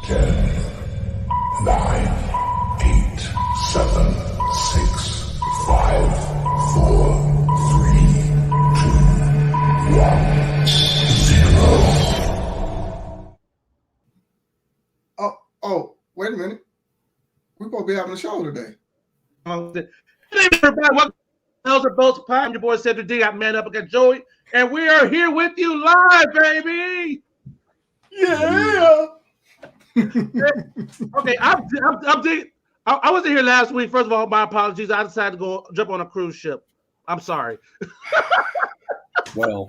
10, 9, 8, 7, 6, 5, 4, 3, 2, 1, 0. Oh, wait a minute. We're going to be having a show today. Good evening, everybody. Welcome to Those Are Boats Pod. I'm your boy Cedric D. Got Man Up against Joey, and we are here with you live, baby. Yeah. Okay, I wasn't here last week. First of all, my apologies. I decided to jump on a cruise ship. I'm sorry. Well,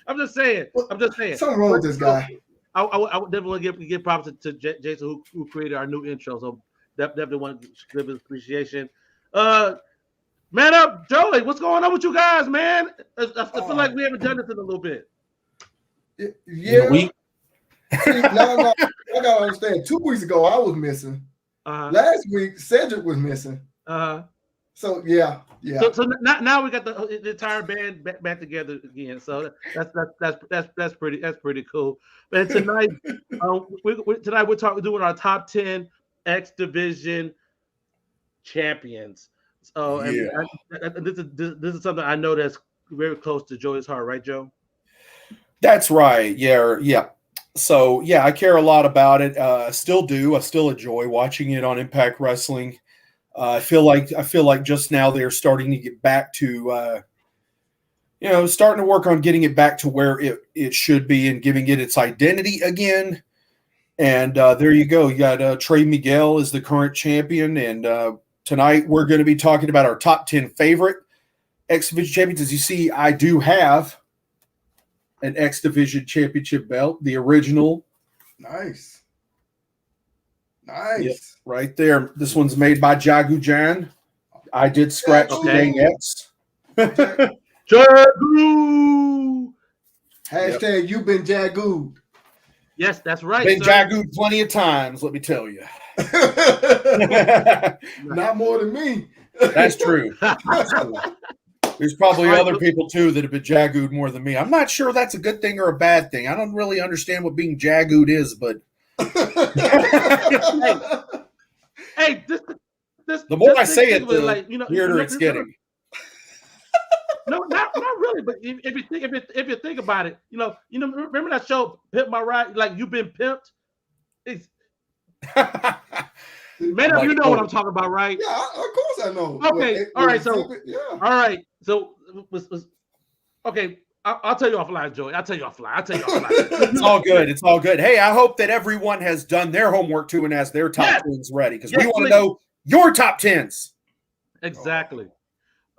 I'm just saying. Something wrong with this guy. I definitely want to give props to Jason who created our new intro. So definitely want to give his appreciation. Man up, Joey. What's going on with you guys, man? I feel like we haven't done this in a little bit. Yeah. See, no. I gotta understand. 2 weeks ago, I was missing. Last week, Cedric was missing. So yeah. So now we got the entire band back together again. So that's pretty cool. And tonight, we're doing our top 10 X Division champions. So this is something I know that's very close to Joey's heart, right, Joe? that's right. Yeah. So yeah, I care a lot about it. I still do. I still enjoy watching it on Impact Wrestling. I feel like just now they're starting to get back to, starting to work on getting it back to where it should be and giving it its identity again. And there you go. You got Trey Miguel is the current champion. And tonight we're going to be talking about our top 10 favorite X Division champions. As you see, I do have an X Division championship belt, the original. Nice. Yep, right there. This one's made by Jagu Jan. I did scratch the dang X. Jagu. Hashtag you've been Jagu. Yes, that's right. Been Jagu plenty of times, let me tell you. Not more than me. That's true. There's probably other people too that have been Jagu'd more than me. I'm not sure that's a good thing or a bad thing. I don't really understand what being Jagu'd is, but hey, this the more I say it, the like, weirder it's getting. No, not really. But if you think about it, remember that show Pimp My Ride? Like, you've been pimped. It's man, like, you know what I'm talking about, right? Yeah, of course I know. Okay, all right. So okay. I'll tell you offline, Joey. I'll tell you offline. It's all good. It's all good. Hey, I hope that everyone has done their homework too and has their top 10s ready, because we want to know your top 10s. Exactly.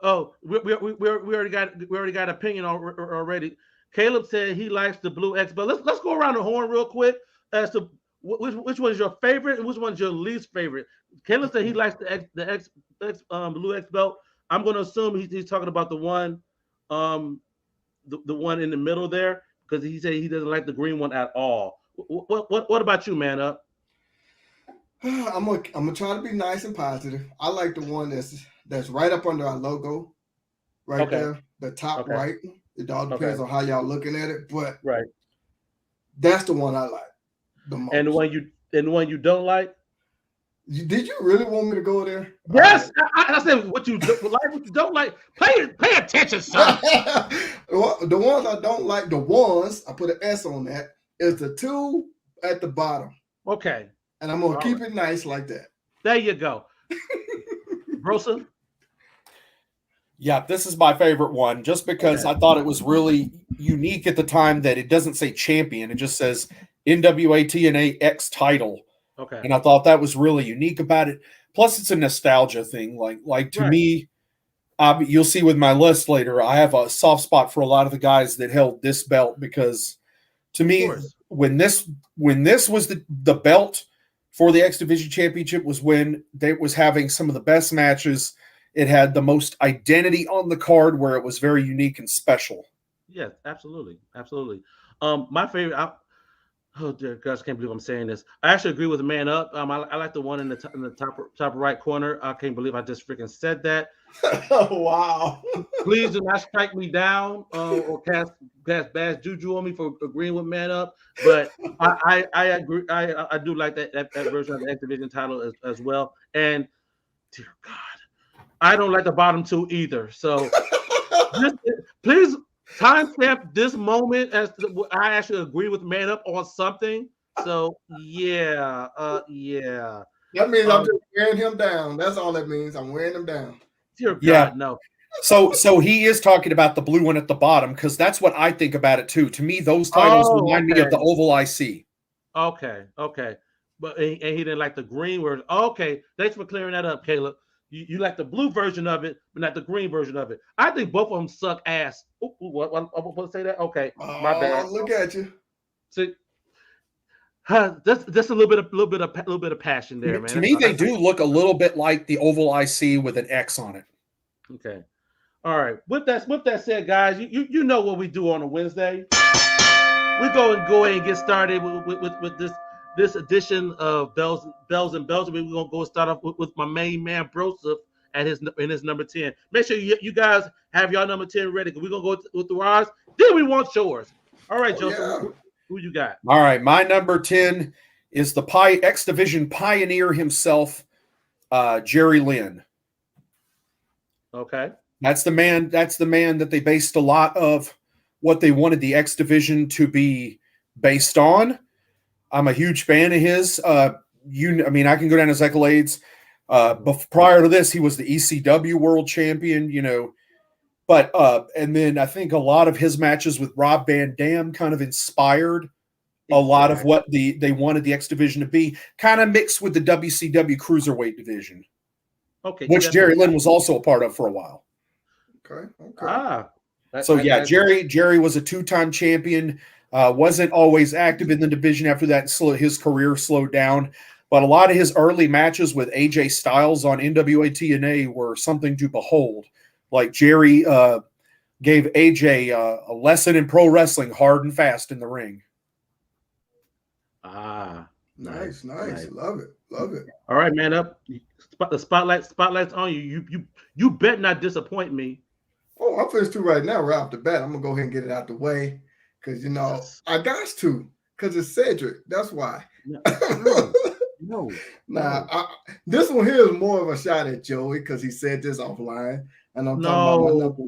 Oh, we already got opinion already. Caleb said he likes the blue X belt. Let's go around the horn real quick as to which one is your favorite and which one's your least favorite. Caleb said he likes the blue X belt. I'm going to assume he's talking about the one. The one in the middle there, because he said he doesn't like the green one at all. What about you, man up? I'm gonna try to be nice and positive. I like the one that's right up under our logo, there, the top right. It all depends on how y'all looking at it, but that's the one I like the most. And the one you don't like? Did you really want me to go there? Yes, I said what you like, what you don't like. Pay attention, son. The ones I don't like, I put an S on that, is the two at the bottom. Okay. And I'm gonna keep it nice like that. There you go. Rosa? Yeah, this is my favorite one, just because I thought it was really unique at the time that it doesn't say champion, it just says NWA TNA X title. Okay. And I thought that was really unique about it. Plus, it's a nostalgia thing. Like to me, you'll see with my list later, I have a soft spot for a lot of the guys that held this belt, because to me, when this was the belt for the X Division Championship, was when they was having some of the best matches. It had the most identity on the card, where it was very unique and special. Yes, absolutely. My favorite. Oh dear gosh, I can't believe I'm saying this. I actually agree with the man up. I like the one in the top right corner. I can't believe I just freaking said that. Wow. Please do not strike me down or cast bad juju on me for agreeing with Man Up. But I agree. I do like that version of the X Division title as well. And dear God, I don't like the bottom two either. So please timestamp this moment as I actually agree with Man Up on something. So yeah. That means I'm just wearing him down. That's all that means. I'm wearing him down. Dear God, no. So he is talking about the blue one at the bottom because that's what I think about it too. To me, those titles remind me of the Oval IC. Okay. But and he didn't like the green version. Okay, thanks for clearing that up, Caleb. You like the blue version of it, but not the green version of it. I think both of them suck ass. What say that? Okay, my bad. Look at you. See, that's a little bit of passion there, man. To me, they do look a little bit like the Oval IC with an X on it. Okay. All right. With that said, guys, you know what we do on a Wednesday. We're going to go ahead and get started with this edition of Bells and Bells. We're going to go start off with my main man, Broseph, in his number 10. Make sure you guys have y'all number 10 ready because we're going to go with the ours. Then we want yours. All right, Joseph. Yeah. Who you got? All right. My number 10 is the X Division pioneer himself, Jerry Lynn. Okay. That's the man that they based a lot of what they wanted the X Division to be based on. I'm a huge fan of his. I can go down his accolades. But prior to this, he was the ECW World Champion, But and then I think a lot of his matches with Rob Van Dam kind of inspired a lot of what they wanted the X Division to be, kind of mixed with the WCW Cruiserweight division. Okay. Which Jerry Lynn was also a part of for a while. Okay. Jerry was a 2-time champion, wasn't always active in the division after that. His career slowed down. But a lot of his early matches with AJ Styles on NWA TNA were something to behold. Like Jerry gave AJ a lesson in pro wrestling hard and fast in the ring. Nice. Love it. All right, Man Up. The spotlight's on you. You bet not disappoint me. Oh, I'm finished too right now, right off the bat. I'm gonna go ahead and get it out the way because I got to, because it's Cedric. That's why. No. This one here is more of a shot at Joey because he said this offline, and I'm talking about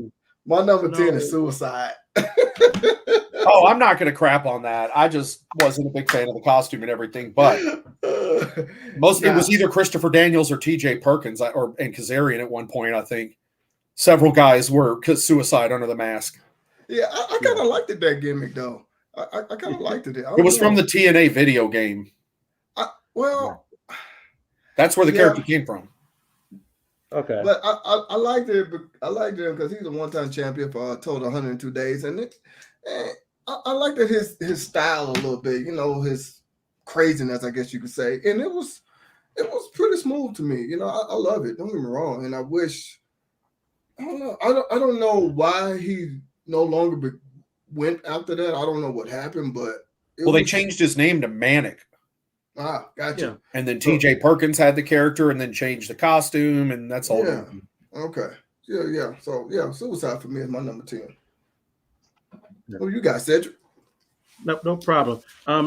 my number 10 is Suicide. Oh, I'm not going to crap on that. I just wasn't a big fan of the costume and everything, but it was either Christopher Daniels or TJ Perkins and Kazarian at one point. I think several guys were Suicide under the mask. Yeah, I kind of liked that gimmick though. I kind of liked it. It was from the TNA video game. That's where the character came from. Okay, but I liked it. I liked him because he's a one-time champion for a total 102 days, and I liked it, his style a little bit. His craziness, I guess you could say, and it was pretty smooth to me. I love it. Don't get me wrong, and I wish. I don't know. I don't know why he no longer went after that. I don't know what happened, but they changed his name to Manic. Gotcha. Yeah. And then TJ Perkins had the character and then changed the costume, and that's all. Yeah. Okay. Yeah. So, Suicide for me is my number 10. Yeah. Well, you got Cedric. No problem. My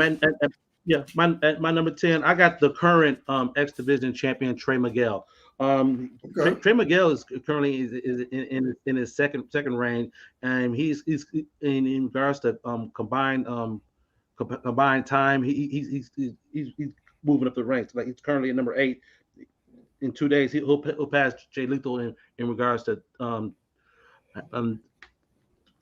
number 10, I got the current X Division champion, Trey Miguel. Trey Miguel is currently in his second reign, and he's in regards to combined time. He's moving up the ranks. Like he's currently at number 8. In 2 days, he'll pass Jay Lethal in regards to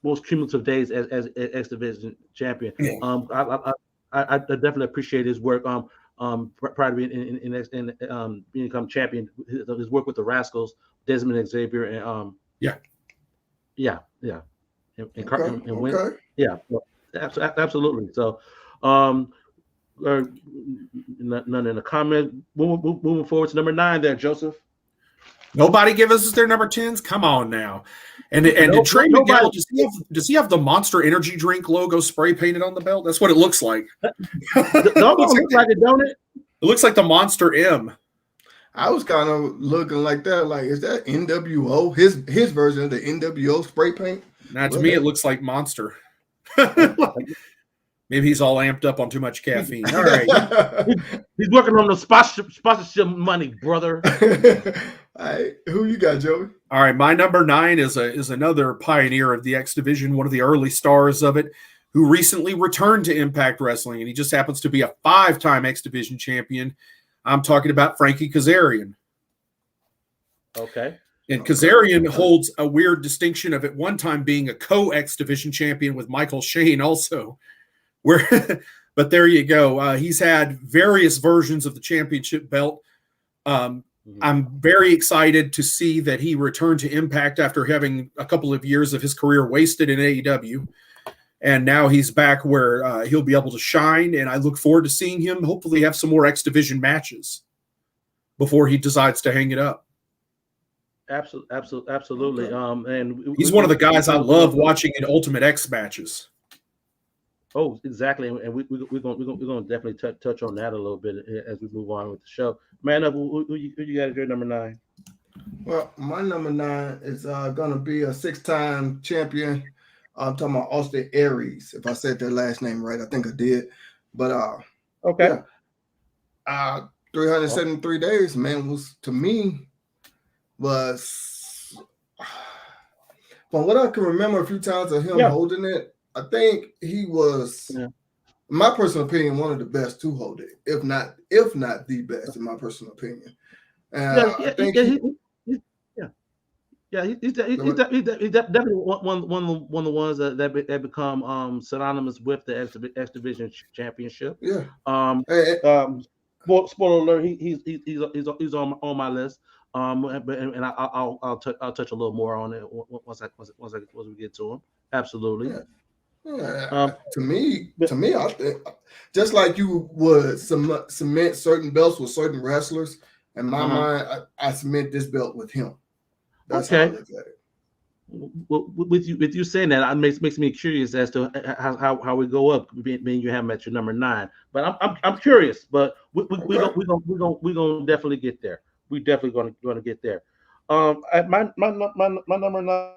most cumulative days as X Division champion. Yeah. I definitely appreciate his work. Prior to being become champion, his work with the Rascals, Desmond Xavier, and absolutely. So, none in the comment. Moving forward to number 9, there, Joseph. Nobody give us their number 10s. Come on now. And Trey Miguel, does he have the Monster Energy drink logo spray painted on the belt? That's what it looks like. Don't it look like it, don't it? It looks like the Monster M. I was kind of looking like that. Like, is that NWO? His version of the NWO spray paint? Now, to me, it looks like Monster. Maybe he's all amped up on too much caffeine. All right. He's working on the sponsorship money, brother. All right. Who you got, Joey? All right. My number 9 is another pioneer of the X Division, one of the early stars of it, who recently returned to Impact Wrestling, and he just happens to be a 5-time X Division champion. I'm talking about Frankie Kazarian. Okay. And Kazarian holds a weird distinction of at one time being a co-X Division champion with Michael Shane also. But there you go. He's had various versions of the championship belt. I'm very excited to see that he returned to Impact after having a couple of years of his career wasted in AEW. And now he's back where he'll be able to shine. And I look forward to seeing him hopefully have some more X Division matches before he decides to hang it up. Absolutely. And he's one of the guys I love watching in Ultimate X matches. Oh, exactly. And we're going to definitely touch on that a little bit as we move on with the show. Man up, who you got at your number 9? Well, my number 9 is going to be a 6-time champion. I'm talking about Austin Aries. If I said their last name right, I think I did. But okay. Yeah. 373 days, man, was to me was from what I can remember a few times of him holding it. I think he was, in my personal opinion, one of the best to hold it, if not the best, in my personal opinion. I think he's definitely one of the ones that become synonymous with the X Division Championship. Yeah. Spoiler alert: he's on my list. And I'll touch a little more on it once we get to him. Absolutely. Yeah. To me, I think just like you would cement certain belts with certain wrestlers, in my mind, I cement this belt with him. That's how I look at it. Well, with you saying that, it makes me curious as to how we go up. Being you have him at your number 9, but I'm curious. But we're gonna definitely get there. We definitely going to get there. At my number 9,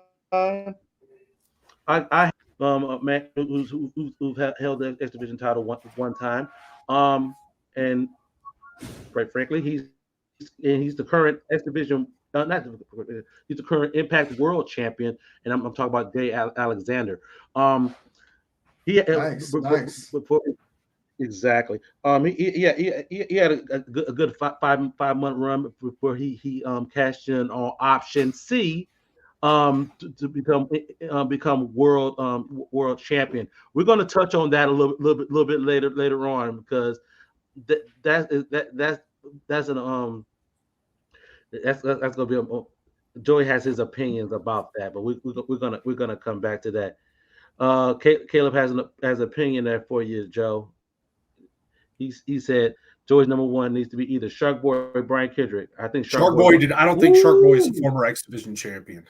I a man who held the X Division title one time, and quite frankly, he's the current X Division. He's the current Impact World Champion, and I'm talking about Jay Alexander. Nice. Exactly. He had a good 5-month run before he cashed in on option C to become world champion. We're going to touch on that a little bit later on because that's going to be Joey has his opinions about that, but we're gonna come back to that. Caleb has an opinion there for you, Joe. He said Joey's number 1 needs to be either Shark Boy or Brian Kendrick. I think Shark Boy did. I don't think Shark Boy is a former X Division champion.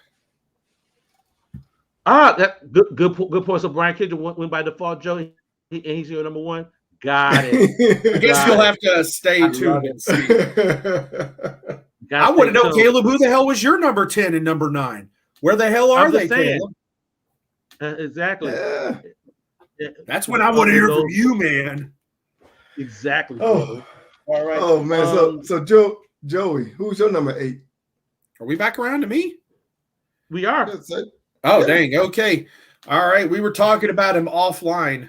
That good point. So Brian Kendrick went by default, Joey, and he's your number 1. Got it. I guess you'll have to stay tuned and see. I want to know, Caleb, who the hell was your number 10 and number 9? Where the hell are they, Caleb? Exactly. That's what I want to hear from you, man. Exactly. Oh, all right. Oh man. So Joey, who's your number 8? Are we back around to me? We are. Dang. Okay. All right. We were talking about him offline.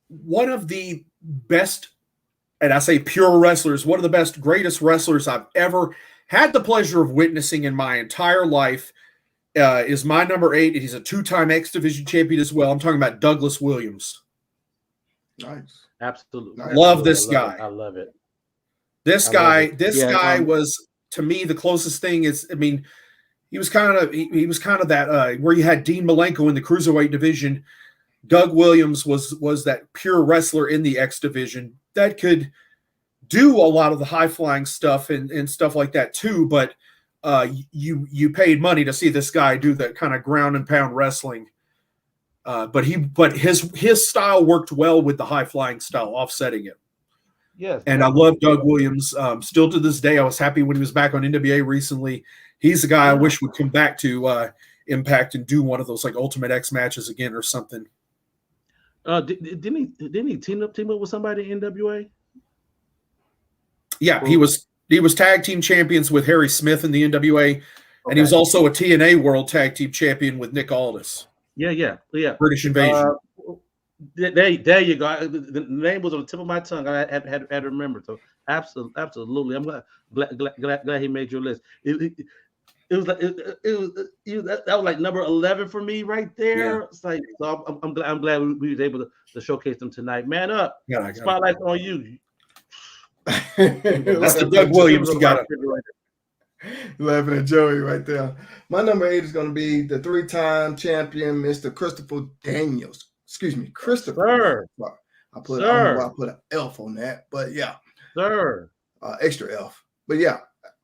One of the best, and I say pure wrestlers, one of the best, greatest wrestlers I've ever had the pleasure of witnessing in my entire life is my number 8. He's a 2-time X Division champion as well. I'm talking about Douglas Williams. Nice. Absolutely. Love this guy. I love it. This guy was, to me, the closest thing is, I mean, he was kind of that where you had Dean Malenko in the Cruiserweight division. Doug Williams was that pure wrestler in the X Division that could do a lot of the high-flying stuff and stuff like that too, but you paid money to see this guy do that kind of ground and pound wrestling. But his style worked well with the high-flying style, offsetting it. Yes. And I love Doug Williams. Still to this day, I was happy when he was back on NWA recently. He's the guy I wish would come back to Impact and do one of those like Ultimate X matches again or something. Didn't he team up with somebody in NWA? Yeah, he was tag team champions with Harry Smith in the NWA, and he was also a TNA World Tag Team Champion with Nick Aldis. Yeah. British Invasion. There you go. The name was on the tip of my tongue. I had to remember. So absolutely, I'm glad he made your list. It was like that was like number 11 for me right there. Yeah. It's like, so I'm glad we was able to showcase them tonight. Man up, spotlight on you. That's the Doug Williams. You got it. Laughing at Joey right there. My number 8 is going to be the 3-time champion, Mr. Christopher Daniels. Excuse me, Christopher. Sir. I don't know why I put an F on that, but yeah. Sir. Extra F. But yeah,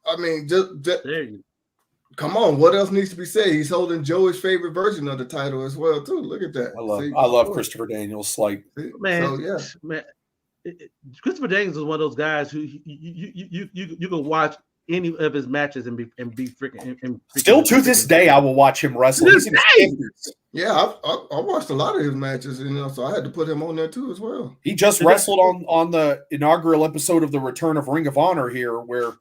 I mean, just there you go. Come on, what else needs to be said? He's holding Joey's favorite version of the title as well, too. Look at that. I love Christopher Daniels. Like, man, Christopher Daniels is one of those guys who you can watch any of his matches and be freaking. Still to this day, I will watch him wrestle. Yeah, I watched a lot of his matches, so I had to put him on there too as well. He just wrestled on the inaugural episode of the Return of Ring of Honor here, where.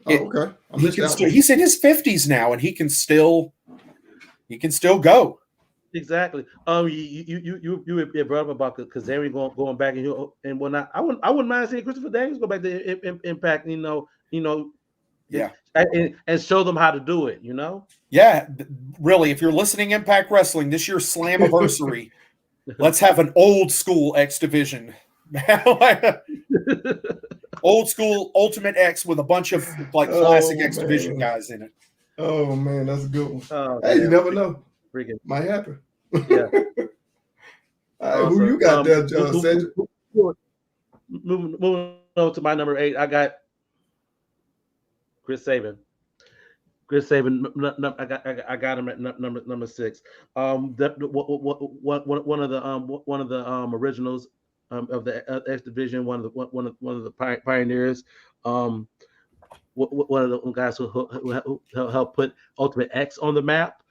Okay. He's in his 50s now, and he can still go. Exactly. You brought up about Kazarian going back and whatnot. I wouldn't mind seeing Christopher Daniels go back to Impact. Yeah, and show them how to do it. Yeah, really. If you're listening, Impact Wrestling, this year's Slammiversary, let's have an old school X Division. Old school Ultimate X with a bunch of like classic X Division guys in it. Oh man, that's a good one. Hey, you never know. Might happen. Yeah. All right, who you got there, Cedric? Moving on to my number 8, I got Chris Sabin. I got him at number 6. One of the originals of the X Division, one of the pioneers, one of the guys who helped put Ultimate X on the map.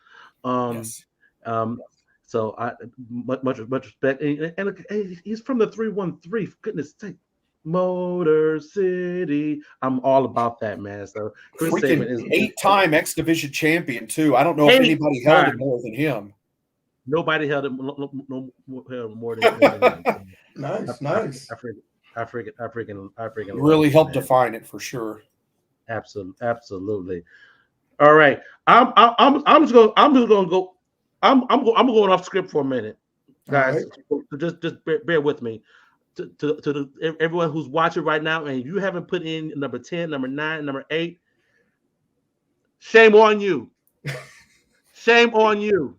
So I much respect, and he's from the 313. For goodness sake, Motor City. I'm all about that, man. So Chris Sabin is 8-time X Division champion too. I don't know if anybody held it more than him. Nobody held it more than him. Nice. I freaking really helped define it for sure. Absolutely. All right. I'm just gonna go. I'm going off script for a minute, guys. Right. Just bear with me. To everyone who's watching right now, and you haven't put in number 10, number 9, number 8, shame on you. Shame on you.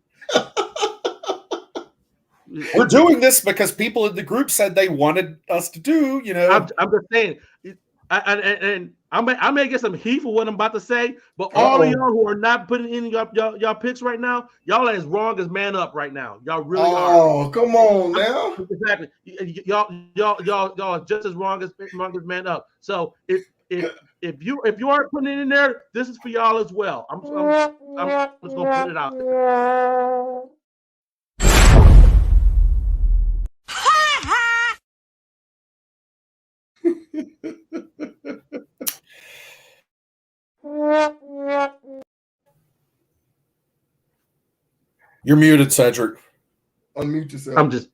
We're doing this because people in the group said they wanted us to do, I'm just saying, and I may get some heat for what I'm about to say, but all of y'all who are not putting in y'all picks right now, y'all are as wrong as Man Up right now. Y'all really are. Oh, come on now. Exactly. Y'all are just as wrong as Man Up. So if you aren't putting it in there, this is for y'all as well. I'm just gonna put it out there. You're muted, Cedric. Unmute yourself. I'm just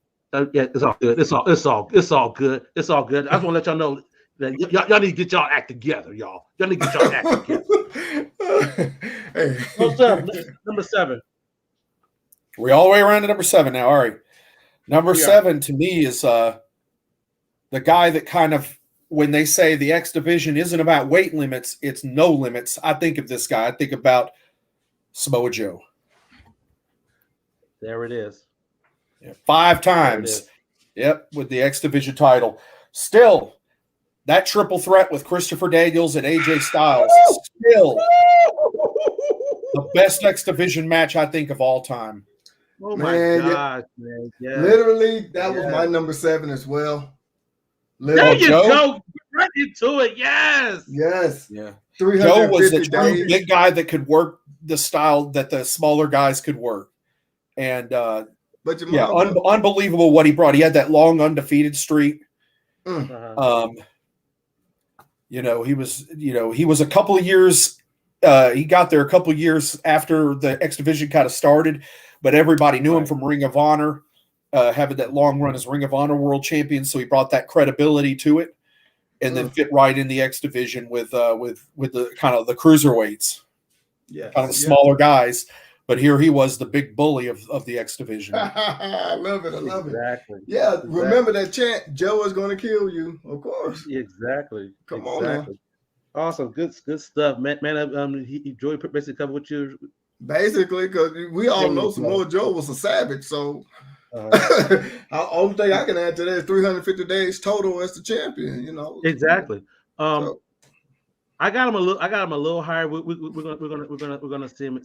yeah, it's all good. It's all good. It's all good. I just want to let y'all know that y'all need to get y'all act together, y'all. Y'all need to get y'all act together. Hey. Number 7. We're all the way around to number 7 now. All right. Number 7 to me is the guy that kind of, when they say the X Division isn't about weight limits, it's no limits. I think of this guy. I think about Samoa Joe. There it is. Yeah, 5 times. Yep, with the X Division title. Still, that triple threat with Christopher Daniels and AJ Styles, still the best X Division match I think of all time. Oh my God, man. Yeah. Literally, that was my number 7 as well. There you go. Right into it. Yes. Yes. Yeah. 350 Joe was the true days. big guy that could work the style that the smaller guys could work. And But your yeah, mama, unbelievable what he brought. He had that long undefeated streak. You know, he was a couple of years. He got there a couple of years after the X Division kind of started, but everybody knew him from Ring of Honor, having that long run as Ring of Honor World Champion. So he brought that credibility to it, and then fit right in the X Division with the kind of the cruiserweights, kind of the smaller guys. But here he was, the big bully of the X Division. I love it. I love exactly. it. Yeah, exactly. Remember that chant, Joe is going to kill you, of course. Exactly. Come on now. Awesome. Good stuff. Man, Joey basically covered what you... Basically, because we all know Samoa Joe was a savage, so... the only thing I can add to that is 350 days total as the champion, you know. Exactly. I got him a little higher. We're gonna see him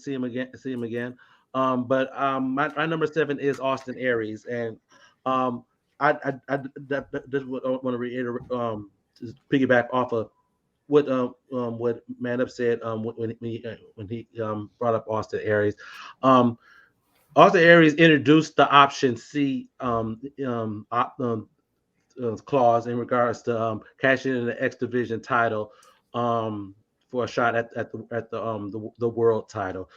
again. But my number 7 is Austin Aries, and I just want to reiterate, just piggyback off of what Man Up said when he brought up Austin Aries. Austin Aries introduced the option C clause in regards to cashing in the X Division title for a shot at the world title.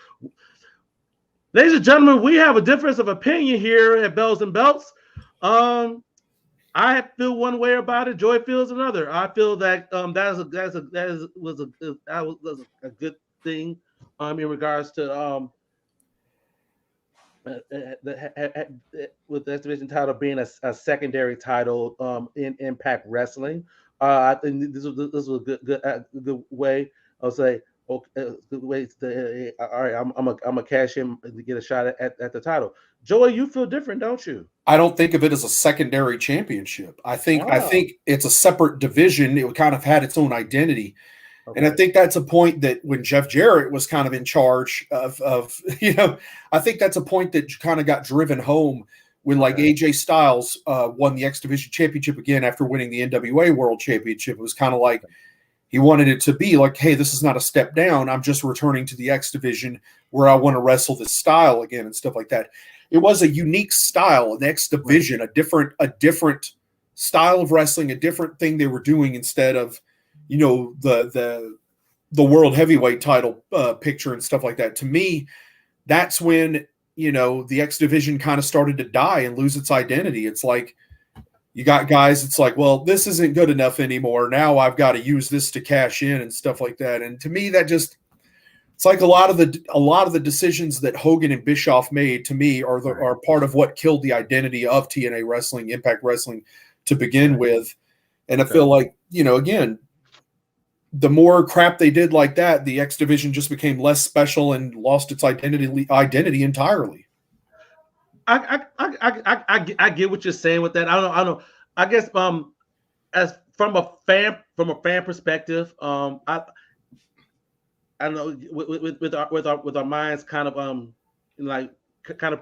Ladies and gentlemen, we have a difference of opinion here at Bells and Belts. I feel one way about it. Joy feels another. I feel that that was a good thing in regards to with the X Division title being a secondary title in Impact Wrestling. I think this was a good way. I'll say, okay, good way to. All right, I'm a cash in to get a shot at the title. Joey, you feel different, don't you? I don't think of it as a secondary championship. I think it's a separate division. It kind of had its own identity. Okay. And I think that's a point that when Jeff Jarrett was kind of in charge of I think that's a point that kind of got driven home when like AJ Styles won the X Division championship again after winning the NWA World Championship. It was kind of like he wanted it to be like, hey, this is not a step down. I'm just returning to the X Division where I want to wrestle this style again and stuff like that. It was a unique style, an X Division, a different style of wrestling, a different thing they were doing instead of, the world heavyweight title picture and stuff like that. To me, that's when, the X Division kind of started to die and lose its identity. It's like you got guys, it's like, well, this isn't good enough anymore. Now I've got to use this to cash in and stuff like that. And to me, that just, it's like a lot of the decisions that Hogan and Bischoff made, to me, are part of what killed the identity of TNA wrestling, Impact Wrestling to begin with. And I feel like, again, the more crap they did like that, the X Division just became less special and lost its identity entirely. I get what you're saying with that. I don't know. I guess as from a fan perspective, I know with our minds kind of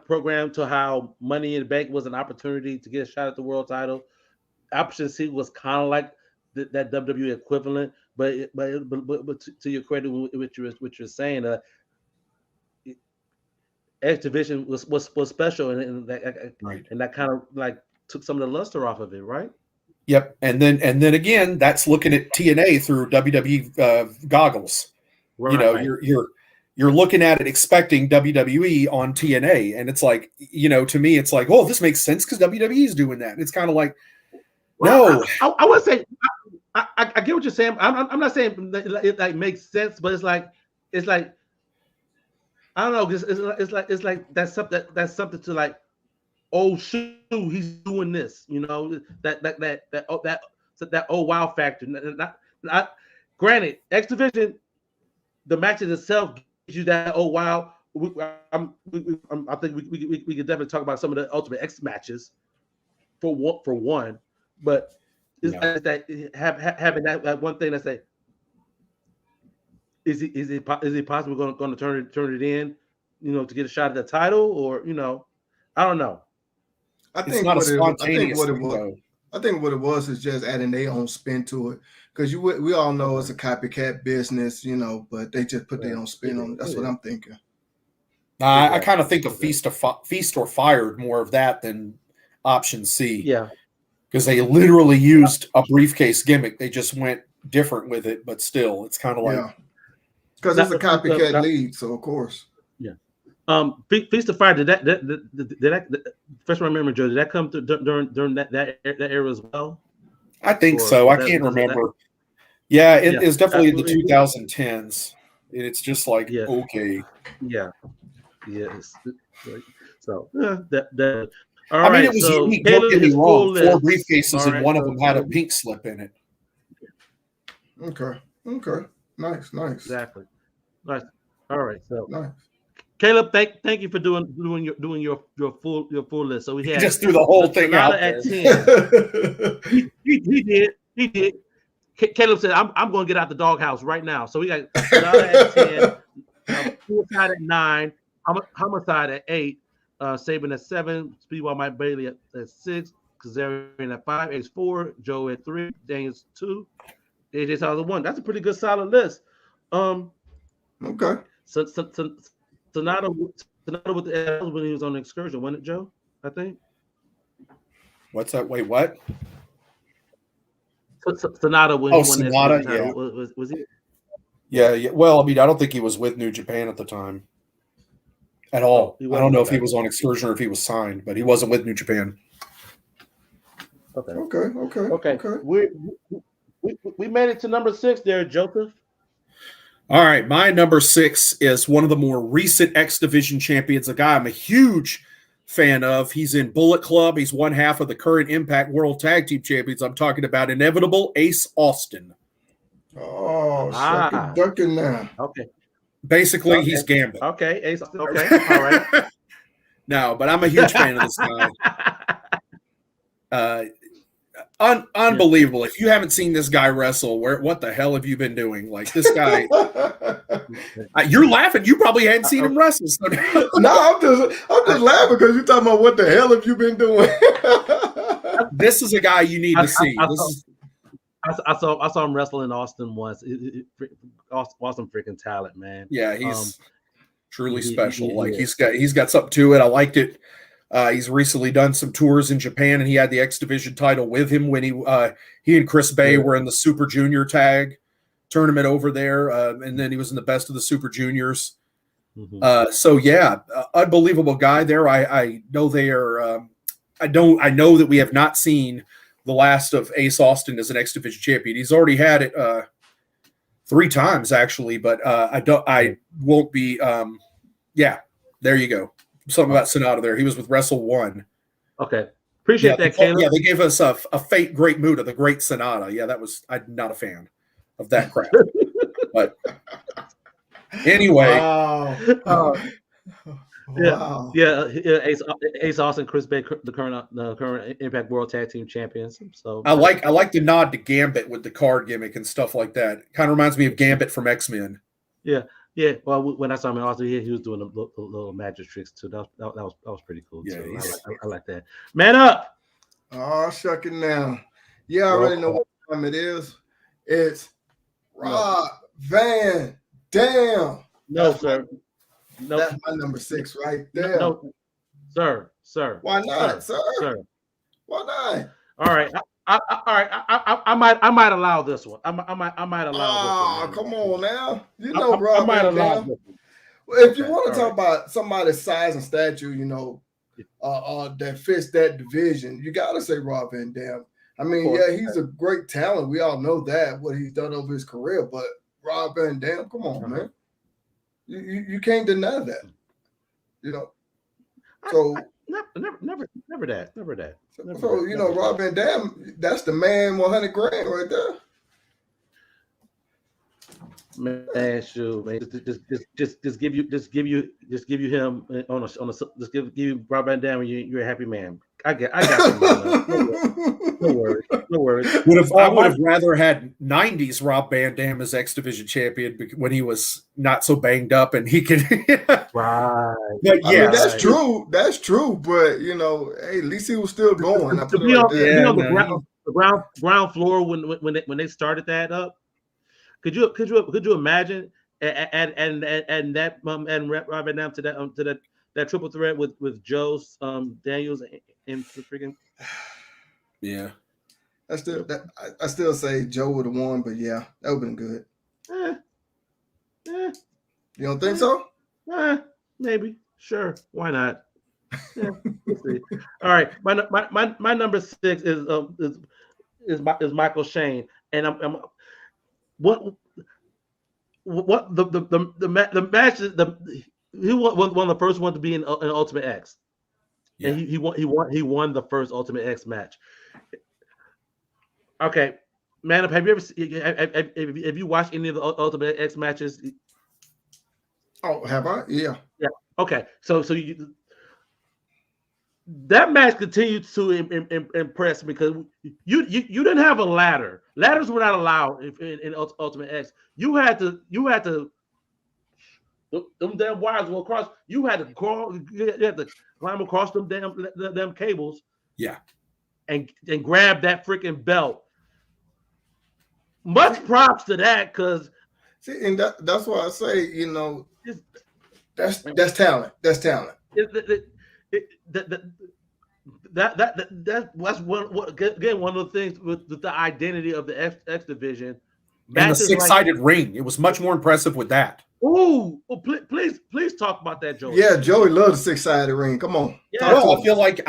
programmed to how Money in the Bank was an opportunity to get a shot at the world title. Option C was kind of like that WWE equivalent, but to your credit, what you're saying, X Division was special, and that kind of like took some of the luster off of it, right? Yep, and then again, that's looking at TNA through WWE goggles. Right. You're looking at it expecting WWE on TNA, and it's like, to me, it's like, oh, this makes sense because WWE is doing that. It's kind of like, no, I would say I get what you're saying. I'm not saying it like makes sense, but it's like I don't know. It's like that's something to like, oh shoot, he's doing this. That oh wow factor. Not granted, X Division, the matches itself gives you that oh wow. I think we could definitely talk about some of the Ultimate X matches for one, but it's that having that one thing that say, is it possibly going to turn it in, to get a shot at the title, or I don't know. I think what it was. I think what it was is just adding their own spin to it, because we all know it's a copycat business, but they just put their own spin on it. That's what I'm thinking. I kind of think of Feast or Fired more of that than option C. Yeah, because they literally used a briefcase gimmick. They just went different with it, but still, it's kind of like because it's a copycat league, so of course. Yeah. Feast or Fire. Did that first remember, Joe? Did that come during that era as well? I think so. I can't remember. Yeah, it is definitely in the 2010s. It's just like okay. Yeah. Yes. So that. All I mean, right, it was so unique. Don't get me wrong. 4 briefcases and one of them had a so, pink slip in it. Okay. Nice. Exactly. Nice. All right. So nice. Caleb, thank you for doing your full list. So we had just threw the whole thing out at 10. he did. Caleb said, "I'm going to get out the doghouse right now." So we got Sonata at 10, Suicide at 9, Homicide at 8, Saban at 7, Speedball Mike Bailey at 6, Kazarian at 5, Ace 4, Joe at 3, Daniels 2, AJ Styles at 1. That's a pretty good solid list. Okay. Sonata with the L's when he was on the excursion, wasn't it, Joe? I think. What's that? Wait, what? Sonata when he won Sonata, the title. Was he? Yeah. Well, I mean, I don't think he was with New Japan at the time at all. I don't know if he was on excursion or if he was signed, but he wasn't with New Japan. Okay. We made it to number 6 there, Joseph. All right, my number 6 is one of the more recent X Division champions, a guy I'm a huge fan of. He's in Bullet Club. He's one half of the current Impact World Tag Team Champions. I'm talking about Inevitable Ace Austin. Oh, ducking now. Okay. Basically, he's Gambit. Okay, Ace. Okay, all right. No, but I'm a huge fan of this guy. Unbelievable. If you haven't seen this guy wrestle, what the hell have you been doing? Like this guy, you're laughing. You probably hadn't seen him wrestle. So. No, I'm just laughing because you're talking about what the hell have you been doing? This is a guy you need to see. I saw him wrestle in Austin once. Awesome freaking talent, man. Yeah, he's truly special. He's got something to it. I liked it. He's recently done some tours in Japan, and he had the X Division title with him when he and Chris Bay were in the Super Junior tag tournament over there, and then he was in the Best of the Super Juniors. Mm-hmm. Unbelievable guy there. I know they are. I know that we have not seen the last of Ace Austin as an X Division champion. He's already had it 3 times actually, but I won't be. There you go. Something about Sonata there. He was with Wrestle 1. Okay. Appreciate that, Caleb. Yeah, they gave us a fake Great Muta, the Great Sonata. Yeah, I'm not a fan of that crap. But anyway. Wow. Yeah. Ace Austin, Chris Bay, the current Impact World Tag Team Champions. So I like the nod to Gambit with the card gimmick and stuff like that. Kind of reminds me of Gambit from X-Men. Yeah. Yeah, well, when I saw him in Austin, he was doing a little magic tricks too. That was pretty cool too. I like that. Man up! Oh, shucking now. Yeah, I already know what time it is. It's Rob Van Dam. No, sir. No, that's my number 6 right there. No, sir. Why not, sir? Why not? All right. I might allow this one. I might allow this one. Come on now. You know, Rob. I might allow this one. Well, if you want to talk about somebody's size and stature, that fits that division, you got to say Rob Van Dam. I mean, he's a great talent. We all know that, what he's done over his career. But Rob Van Dam, come on, man. You can't deny that. So. Never that. So, Rob Van Dam, that's the man, 100 grand right there. Man, shoot, man, just give you him on a just give you Rob Van Dam, and you're a happy man. I got you. No worries. I would have rather had 90s Rob Van Dam as X Division champion when he was not so banged up and he could. Right. But I mean, that's true. That's true. But hey, at least he was still going. To be on the ground floor when they started that up. Could you imagine and that and Rob Van Dam to that triple threat with Joe Daniels and the freaking. Yeah. I still say Joe would have won, but yeah, that would have been good. You don't think so? Maybe. Sure. Why not? Yeah, we'll see. All right. My number 6 is Michael Shane, and I'm what the match is he won one of the first ones to be in Ultimate X. Yeah. And he won the first Ultimate X match. Okay, man up. Have you watched any of the Ultimate X matches? Oh, have I? Yeah. Yeah. Okay. So that match continued to impress me because you didn't have a ladder. Ladders were not allowed in Ultimate X. You had to them damn wires were across. You had to crawl. You had to climb across them damn cables. Yeah. And grab that freaking belt. Much props to that, because see, and that's why I say, that's talent. That's talent. That's one of the things with the identity of the X division. And the six-sided ring. It was much more impressive with that. Ooh, please talk about that, Joey. Yeah, Joey loved the six-sided ring. Come on. Yeah. Well, I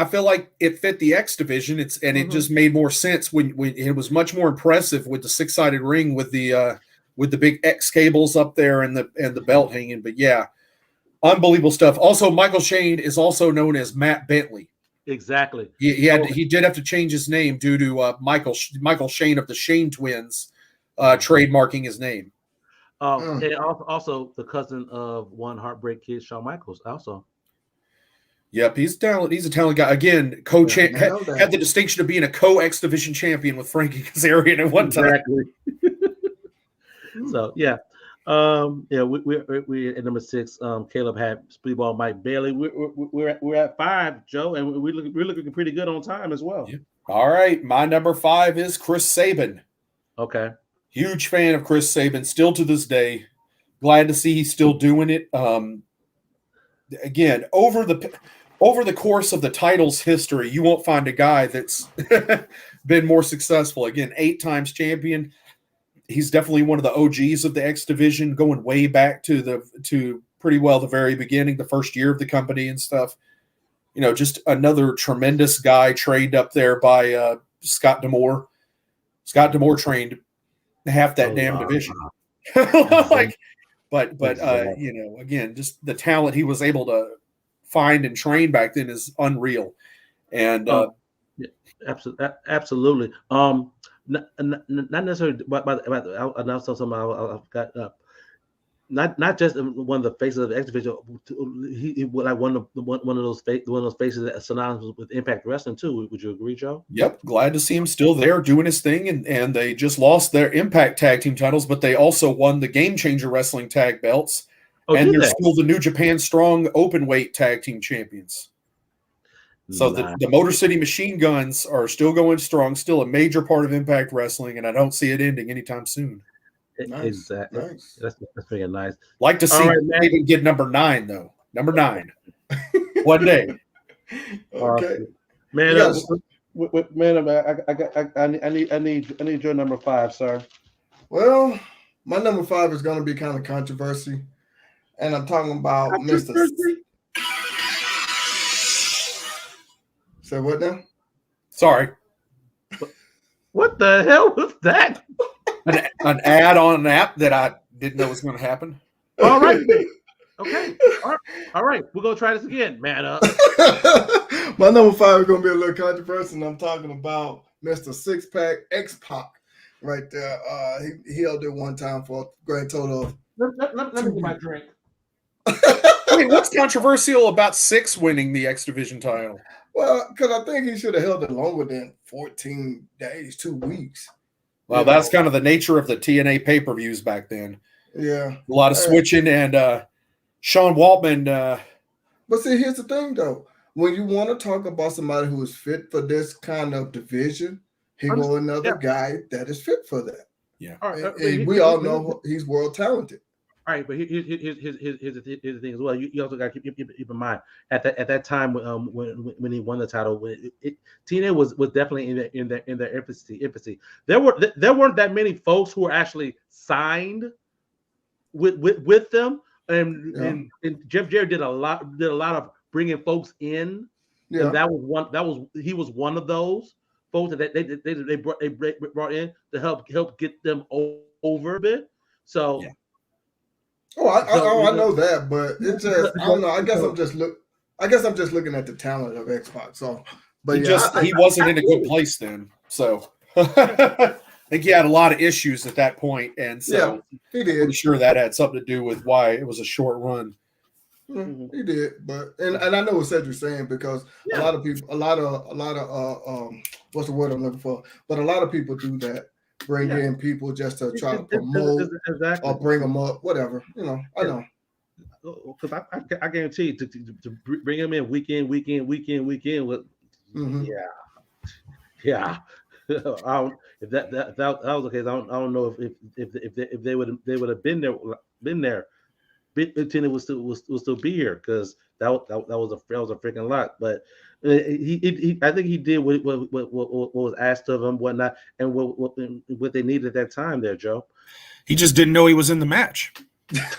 feel like it fit the X division. It just made more sense when it was much more impressive with the six-sided ring with the big X cables up there and the belt hanging. But yeah, unbelievable stuff. Also, Michael Shane is also known as Matt Bentley. Exactly. He did have to change his name due to Michael Shane of the Shane twins trademarking his name. And also the cousin of one Heartbreak Kid, Shawn Michaels, also. Yep, he's talented. He's a talented guy. Again, had the distinction of being a co-X Division champion with Frankie Kazarian at one time. Exactly. So yeah, we at number 6. Caleb had Speedball Mike Bailey. We're at 5, Joe, and we're looking pretty good on time as well. Yeah. All right, my number 5 is Chris Sabin. Okay. Huge fan of Chris Sabin, still to this day. Glad to see he's still doing it. Again, over the course of the title's history, you won't find a guy that's been more successful. Again, 8 times champion. He's definitely one of the OGs of the X division, going way back to pretty well the very beginning, the first year of the company and stuff. Just another tremendous guy trained up there by Scott D'Amore. Scott D'Amore trained half that damn division. But again, just the talent he was able to find and train back then is unreal. And absolutely. Not necessarily about announce something I've got. Not just one of the faces of the X division. He like one of those faces that synonymous with Impact Wrestling too. Would you agree, Joe? Yep, glad to see him still there doing his thing, and they just lost their Impact Tag Team titles, but they also won the Game Changer Wrestling Tag belts, and they're still the New Japan Strong Openweight Tag Team champions. So the Motor City Machine Guns are still going strong, still a major part of Impact Wrestling, and I don't see it ending anytime soon. Nice. Exactly. Nice. That's pretty nice. Like to see even get number 9 though. Number 9. One day. Okay. Man, I need your number 5, sir. Well, my number 5 is going to be kind of controversy, and I'm talking about Mr. Say what now? Sorry. What the hell was that? An ad on an app that I didn't know was going to happen. All right. Okay. All right. We're going to try this again. Man up. My number 5 is going to be a little controversial, and I'm talking about Mr. Six-Pack X-Pac. right there. He held it one time for a grand total of. Let me get my drink. Wait, what's controversial about Six winning the X Division title? Well, because I think he should have held it longer than 14 days, 2 weeks. Well, that's kind of the nature of the TNA pay-per-views back then. Yeah. A lot of switching, and Sean Waltman. But see, here's the thing, though. When you want to talk about somebody who is fit for this kind of division, here go another guy that is fit for that. Yeah. And we all know he's world talented. All right, but here's the thing as well. You also got to keep in mind at that time when he won the title, TNA was definitely in their infancy. There weren't that many folks who were actually signed with them, and Jeff Jarrett did a lot of bringing folks in. Yeah, and he was one of those folks that they brought in to help get them over a bit. So. Yeah. I know that, but it's just I don't know. I guess I'm just looking at the talent of X-Pac. So, but he wasn't in a good place then. So I think he had a lot of issues at that point, and so he did. I'm sure that had something to do with why it was a short run. He did, but and I know what Cedric's saying because a lot of people, a lot of what's the word I'm looking for? But a lot of people do that. Bring in people just to try to promote or bring them up, whatever. I know. Because I guarantee to bring them in week in. With, yeah. If that was the case, I don't know if they would have been there. TNA will still be here because that was a freaking lot, but. I think he did what was asked of him, whatnot, and what they needed at that time there, Joe. He just didn't know he was in the match. Just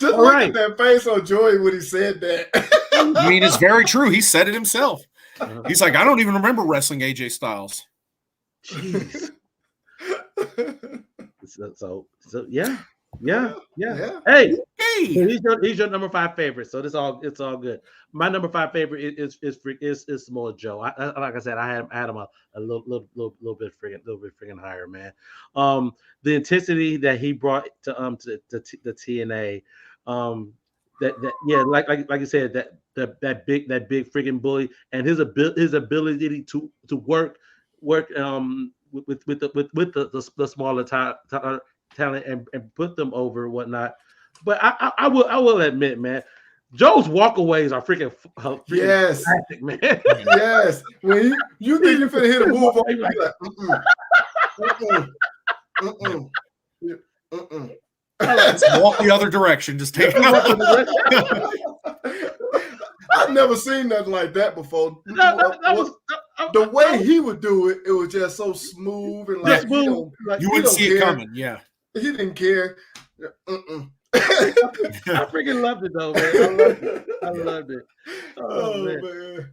look at that face on Joey when he said that. I mean, it's very true. He said it himself. He's like, I don't even remember wrestling AJ Styles. Jeez. So yeah. Hey, he's your number 5 favorite, so it's all good. My number 5 favorite is Samoa Joe. Like I said, I had him a little bit freaking higher, man. The intensity that he brought to the TNA, like you said, that big freaking bully, and his ability to work with the smaller talent and put them over and whatnot. But I will admit, man, Joe's walkaways are freaking yes, classic, man. Yes, when you think you're finna hit a move, you're like, Let's walk the other direction. Just take it. I've never seen nothing like that before. The way he would do it, it was just so smooth and like you wouldn't see it coming. Yeah, he didn't care. I freaking loved it though, man. I loved it. Oh man.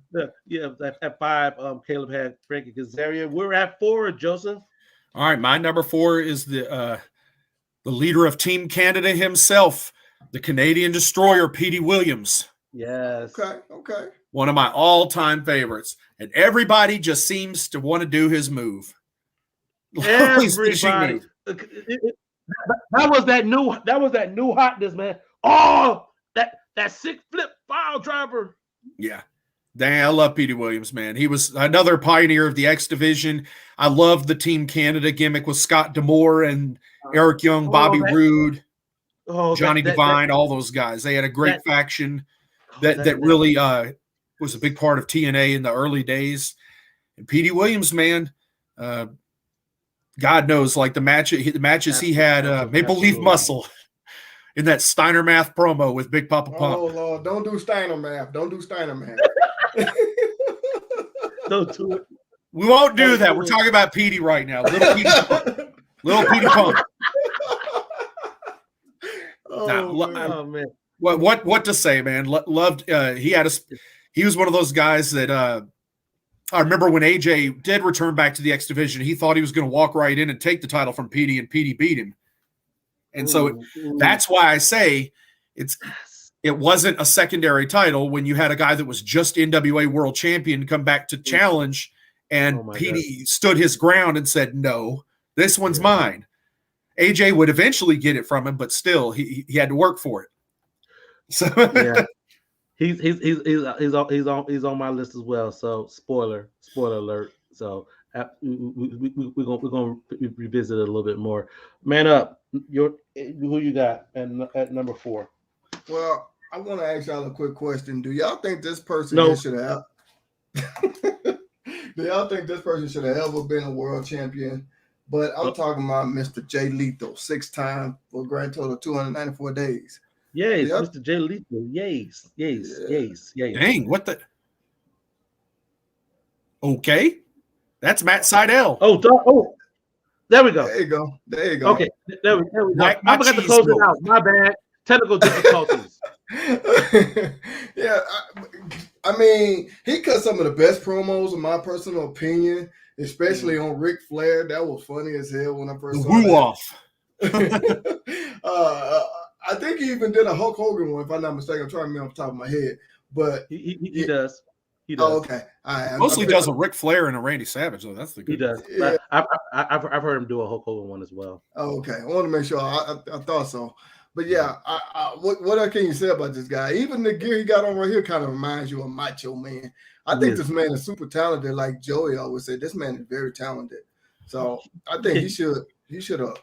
Yeah, at 5, Caleb had Frankie Kazarian. We're at 4, Joseph. All right, my number 4 is the leader of Team Canada himself, the Canadian Destroyer, Petey Williams. Yes. Okay. One of my all-time favorites, and everybody just seems to want to do his move. Everybody. That was that new hotness, man. Oh, that sick flip file driver. Yeah. Dang, I love Petey Williams, man. He was another pioneer of the X Division. I love the Team Canada gimmick with Scott D'Amore and Eric Young, Bobby Roode, Johnny Devine, all those guys. They had a great faction that really was a big part of TNA in the early days. And Petey Williams, man, God knows, like the matches he had, Maple Leaf Muscle in that Steiner Math promo with Big Papa Pump. Oh, Lord, don't do Steiner Math. Don't do Steiner Math. Don't do it. We won't do that. We're talking about Petey right now. Little Petey Pump. Man. What to say, man? Loved. He was one of those guys that I remember when AJ did return back to the X Division. He thought he was going to walk right in and take the title from Petey, and Petey beat him. And so that's why I say it wasn't a secondary title when you had a guy that was just NWA world champion come back to challenge, and Petey stood his ground and said, no, this one's mine. AJ would eventually get it from him, but still he had to work for it. So yeah, he's on my list as well. So spoiler alert. So we're gonna revisit it a little bit more. Man up, who you got at number 4? Well, I want to ask y'all a quick question. Do y'all think this person should have? Do y'all think this person should have ever been a world champion? But I'm talking about Mr. Jay Lethal, 6-time for a grand total of 294 days. Yes, Mr. Jay Lethal. Yes. Dang, what the? Okay, that's Matt Seidel. Oh, there we go. There you go. Okay, there we go. I forgot to close it out. My bad. Technical difficulties. Yeah, I mean, he cut some of the best promos, in my personal opinion, especially on Ric Flair. That was funny as hell when I first saw woo that. Off. I think he even did a Hulk Hogan one, if I'm not mistaken. I'm trying to remember off the top of my head, but he does. He does. Oh, okay. Mostly does a Ric Flair and a Randy Savage, though. That's the good. He does. Yeah. I've heard him do a Hulk Hogan one as well. Oh, okay. I want to make sure. I thought so. But yeah, what else can you say about this guy? Even the gear he got on right here kind of reminds you of Macho Man. I think this man is super talented. Like Joey always said, this man is very talented. So I think he should have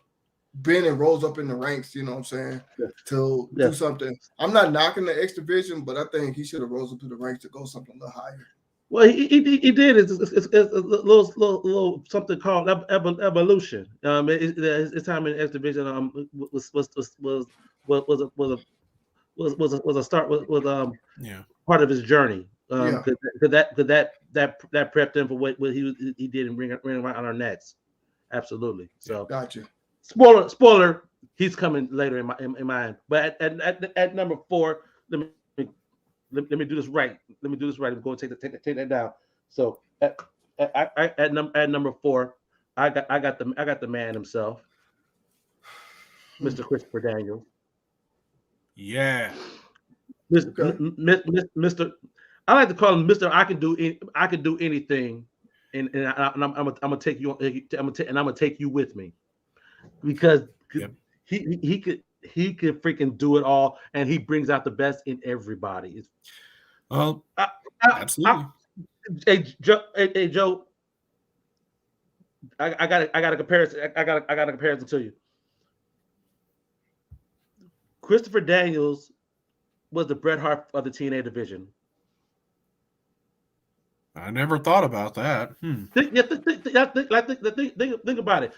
been and rose up in the ranks, you know what I'm saying, to do something. I'm not knocking the X division, but I think he should have rose up to the ranks to go something a little higher. Well, he did. It's a little something called evolution. His time in X division was a start was part of his journey. Because that prepped him for what he did and bring around on our necks. Absolutely. So gotcha. Spoiler. He's coming later in mind. But at number 4, let me do this right. I'm going to take that down. So at number 4, I got the man himself, Mr. Christopher Daniels. Yeah, Mr. I like to call him Mr. I can do anything, and I'm gonna take you. I'm gonna take you with me, because he could freaking do it all, and he brings out the best in everybody. Absolutely. Hey Joe, I got a comparison. I got a comparison to you. Christopher Daniels was the Bret Hart of the TNA division. I never thought about that. Think about it.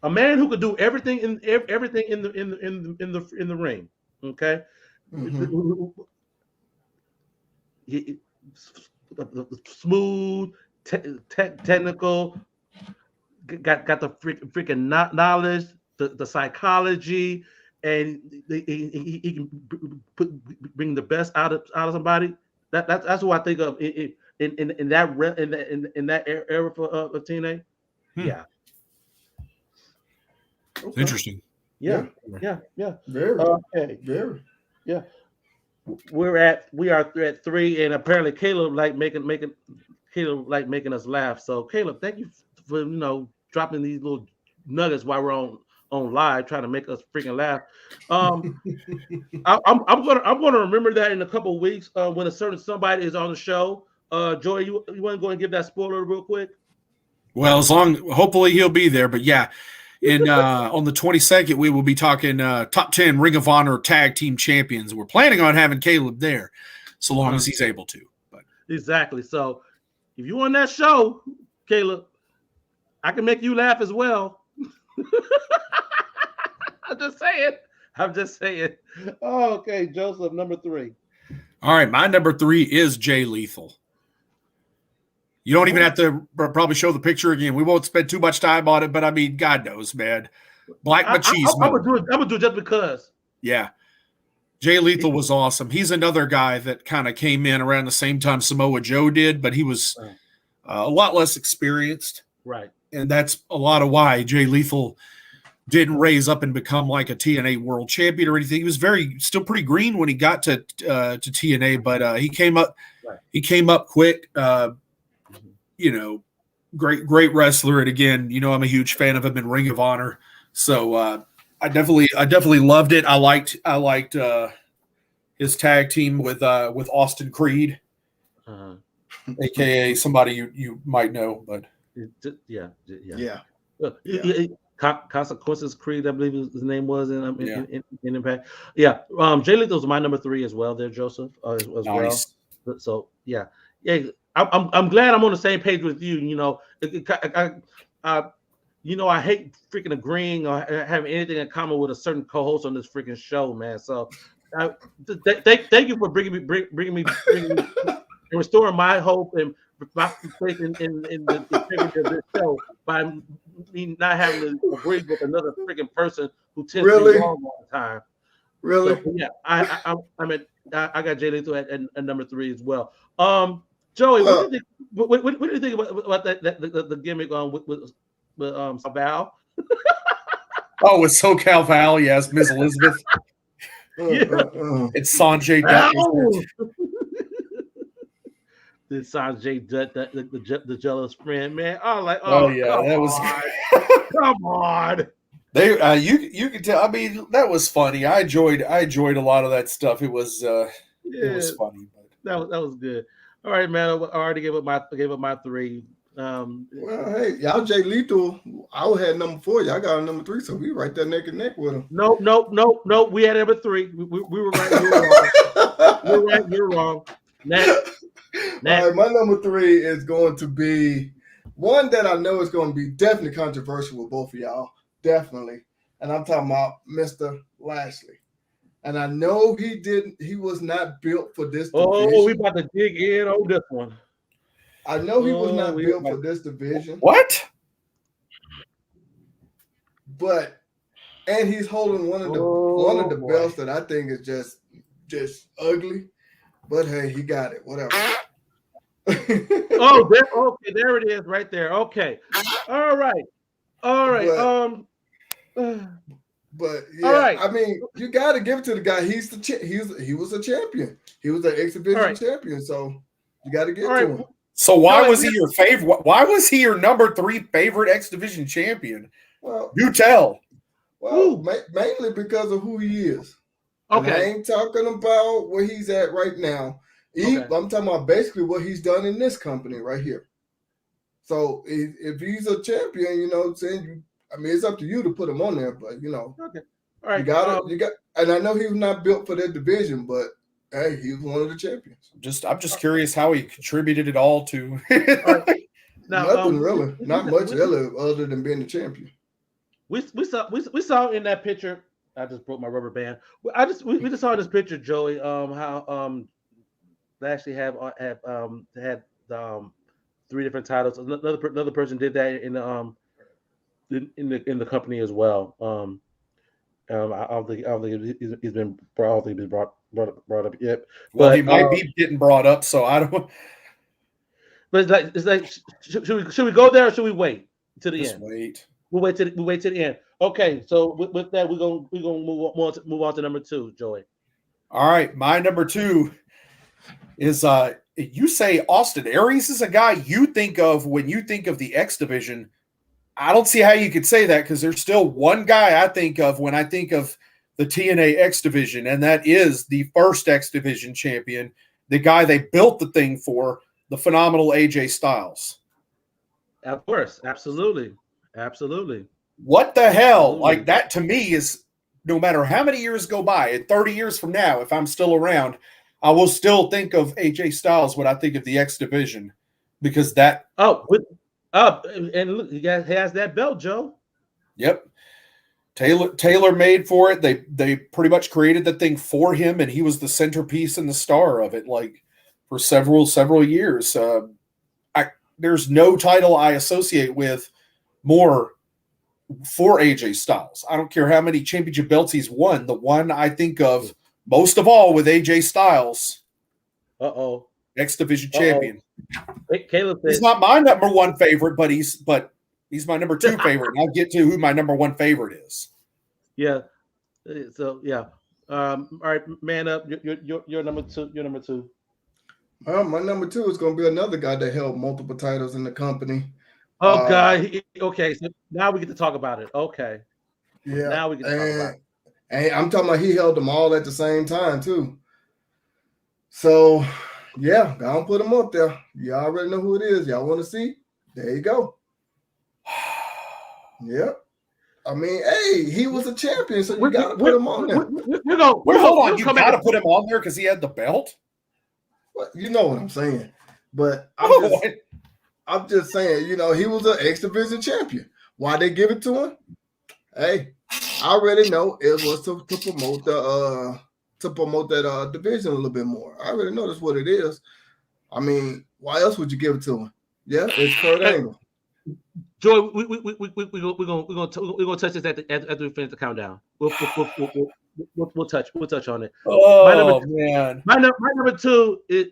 A man who could do everything in the ring. Okay. Mm-hmm. Smooth, technical, got the freaking knowledge, the psychology, and he can bring the best out of somebody. That's what I think of in that era of TNA. Yeah. Okay. Interesting. Yeah. Very. Okay. Very. Yeah. We are at 3, and apparently Caleb like making us laugh. So Caleb, thank you for dropping these little nuggets while we're on live, trying to make us freaking laugh. I'm gonna remember that in a couple of weeks when a certain somebody is on the show. Joey, you want to go and give that spoiler real quick? Well, hopefully he'll be there, but yeah. On the 22nd, we will be talking top 10 Ring of Honor tag team champions. We're planning on having Caleb there, so long as he's able to. But exactly. So if you on that show, Caleb, I can make you laugh as well. I'm just saying. Oh, okay, Joseph, number 3. All right, my number 3 is Jay Lethal. You don't even have to probably show the picture again. We won't spend too much time on it, but I mean, God knows, man. Black machismo. I'm gonna do it just because. Yeah. Jay Lethal was awesome. He's another guy that kind of came in around the same time Samoa Joe did, but he was a lot less experienced. Right. And that's a lot of why Jay Lethal didn't raise up and become like a TNA world champion or anything. He was still pretty green when he got to TNA, but he came up. Right. He came up quick. Great wrestler, and again, I'm a huge fan of him in Ring of Honor. So I definitely loved it. I liked his tag team with Austin Creed, aka somebody you might know, but yeah. Consequences Creed, I believe his name was in Impact. Yeah, Jay Lethal was my number 3 as well. There, Joseph, as nice. Well. So yeah. I'm glad I'm on the same page with you. I hate freaking agreeing or having anything in common with a certain co-host on this freaking show, man. So thank you for bringing me and restoring my hope and my faith in the integrity of this show by me not having to agree with another freaking person who tends to be wrong all the time. Really? So, yeah, I got Jay Lethal at number 3 as well. Joey, what do you think about the gimmick with Val? Oh, with SoCal Val, yes, Ms. Elizabeth. It's Sanjay Dutt. It's Sanjay Dutt, the jealous friend, man. Oh yeah, that was come on. They you can tell. I mean, that was funny. I enjoyed a lot of that stuff. It was funny. But that was good. All right, man. I already gave up my 3. Well, hey, y'all Jay Lethal. I had number 4. Y'all got a number 3, so we right there neck and neck with him. No. We had number 3. We were right. You were wrong. You're right. You're wrong. Next. All right, my number 3 is going to be one that I know is going to be definitely controversial with both of y'all. Definitely. And I'm talking about Mr. Lashley. And I know he was not built for this division. Oh, we about to dig in on this one. I know he was not built for this division. What? And he's holding one of the belts that I think is just ugly. But hey, he got it. Whatever. There it is, right there. Okay. All right. But yeah, right. I mean, you got to give it to the guy. He was a champion. He was an exhibition champion. So you got to give it to him. So why was he your favorite? Why was he your number 3 favorite X Division champion? Well, you tell. Well, mainly because of who he is. Okay. And I ain't talking about where he's at right now. I'm talking about basically what he's done in this company right here. So if he's a champion, you know what I'm saying? It's up to you to put him on there, but Okay. All right. You got and I know he was not built for that division, but hey, he was one of the champions. I'm just curious how he contributed it all to Now, nothing really. Not much other than being the champion. We saw in that picture. I just broke my rubber band. We just saw this picture, Joey. How Lashley had the 3 different titles. Another person did that in the company as well. I don't think he's been brought up yet. Well, he might be getting brought up, so I don't. But it's like should we go there or should we wait to the end? Wait. We'll wait to the end. Okay, so with that, we're gonna move on to number 2, Joey. All right, my number 2 is you say Austin Aries is a guy you think of when you think of the X Division. I don't see how you could say that because there's still one guy I think of when I think of the TNA X Division, and that is the first X Division champion, the guy they built the thing for, the phenomenal AJ Styles. Of course, absolutely. What the hell? Absolutely. Like that to me is, no matter how many years go by, and 30 years from now, if I'm still around, I will still think of AJ Styles when I think of the X Division, because that. And look, he has that belt, Joe. Yep. Taylor made for it. They pretty much created the thing for him, and he was the centerpiece and the star of it, like for several years. There's no title I associate with more for AJ Styles. I don't care how many championship belts he's won. The one I think of most of all with AJ Styles. X Division champion. Caleb said, he's not my number 1 favorite, but he's He's my number 2 favorite. And I'll get to who my number 1 favorite is. Yeah. So yeah. All right, man up. You're number 2. You're number 2. Well, my number 2 is going to be another guy that held multiple titles in the company. Oh God. Okay. So now we get to talk about it. Okay. Yeah. Now we get to talk about it. And I'm talking about he held them all at the same time too. So yeah, I'll put him up there. Y'all already know who it is. Y'all want to see? There you go. Yep. I mean, hey, he was a champion, so you got to put him on there. Hold on. You got to put him on there because he had the belt? Well, you know what I'm saying. But I'm just saying, you know, he was an X Division champion. Why they give it to him? Hey, I already know it was to promote that division a little bit more. I already know that's what it is. I mean, why else would you give it to him? Yeah, it's Kurt Angle. Joy, we're gonna touch this after we finish the countdown. We'll touch on it. Oh man, my number 2 is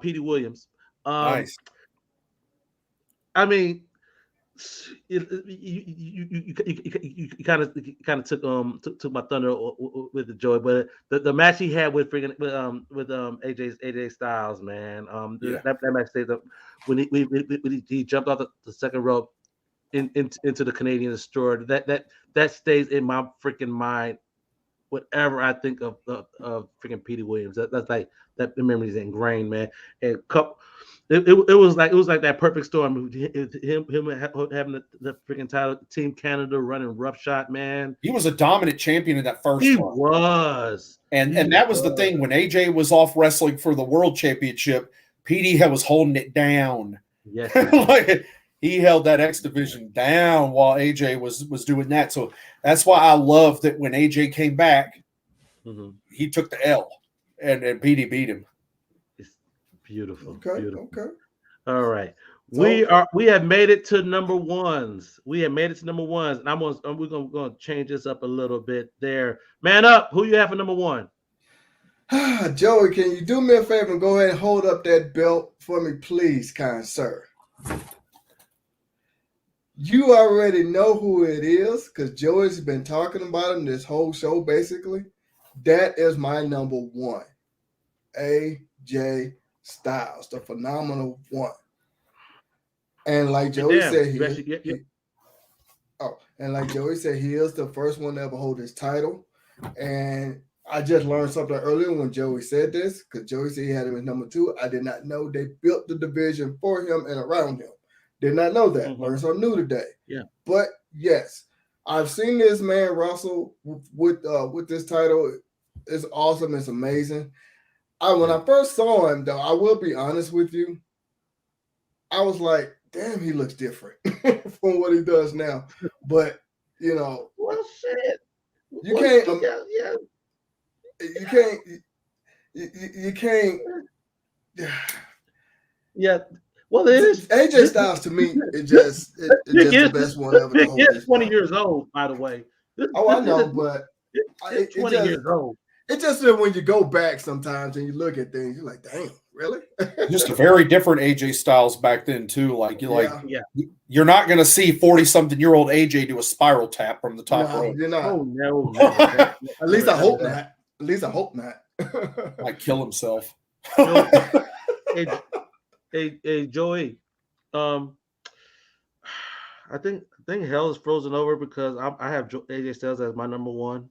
Petey Williams. Nice. I mean, you kind of took my thunder with the Joy, but the match he had with AJ Styles, man. That match stays up when he jumped off the second rope into the Canadian Destroyer. That stays in my freaking mind. Whatever I think of freaking Petey Williams, that's like that memory is ingrained, man. And it was like that perfect storm. Him having the freaking title, Team Canada running roughshod, man. He was a dominant champion in that first one. He was. And that was the thing. When AJ was off wrestling for the world championship, Petey was holding it down. Yes. Like, he held that X Division down while AJ was doing that. So that's why I love that when AJ came back, he took the L and Petey beat him. Beautiful. Okay. Beautiful. Okay. All right. So, we have made it to number 1s. And we're gonna change this up a little bit there. Man up. Who you have for number 1? Joey, can you do me a favor and go ahead and hold up that belt for me, please, kind sir? You already know who it is because Joey's been talking about him this whole show, basically. That is my number 1. AJ Styles, the phenomenal one. And like Joey said, he is the first one to ever hold his title. And I just learned something earlier when Joey said this, because Joey said he had him as number 2. I did not know they built the division for him and around him. Did not know that. Learned something new today. Yeah. But yes, I've seen this man wrestle with this title. It's awesome. It's amazing. When I first saw him, though, I will be honest with you, I was like, damn, he looks different from what he does now. But, you know. Well, shit. You can't. You can't. Yeah. Well, it is. AJ Styles, to me, it's just the best one ever. It's 20 years old, by the way. I know, but it's 20 years old. It's just that when you go back sometimes and you look at things, you're like, damn, really? Just a very different AJ Styles back then, too. You're not going to see 40-something-year-old AJ do a spiral tap from the top rope. You're not. Oh, no. At least I hope not. At least I hope not. Might kill himself. Hey, Joey. I think hell is frozen over because I have AJ Styles as my number 1.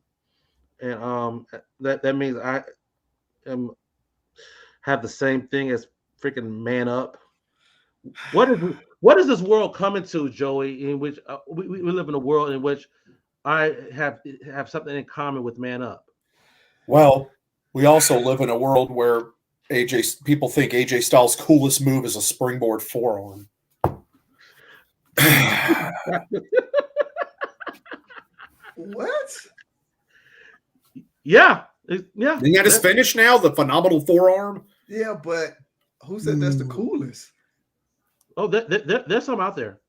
And that means I have the same thing as freaking Man Up. What is this world coming to, Joey? In which we live in a world in which I have something in common with Man Up. Well, we also live in a world where people think AJ Styles' coolest move is a springboard forearm. What? Yeah. He got his finish now, the phenomenal forearm. Yeah, but who said that's the coolest? Oh, there's some out there.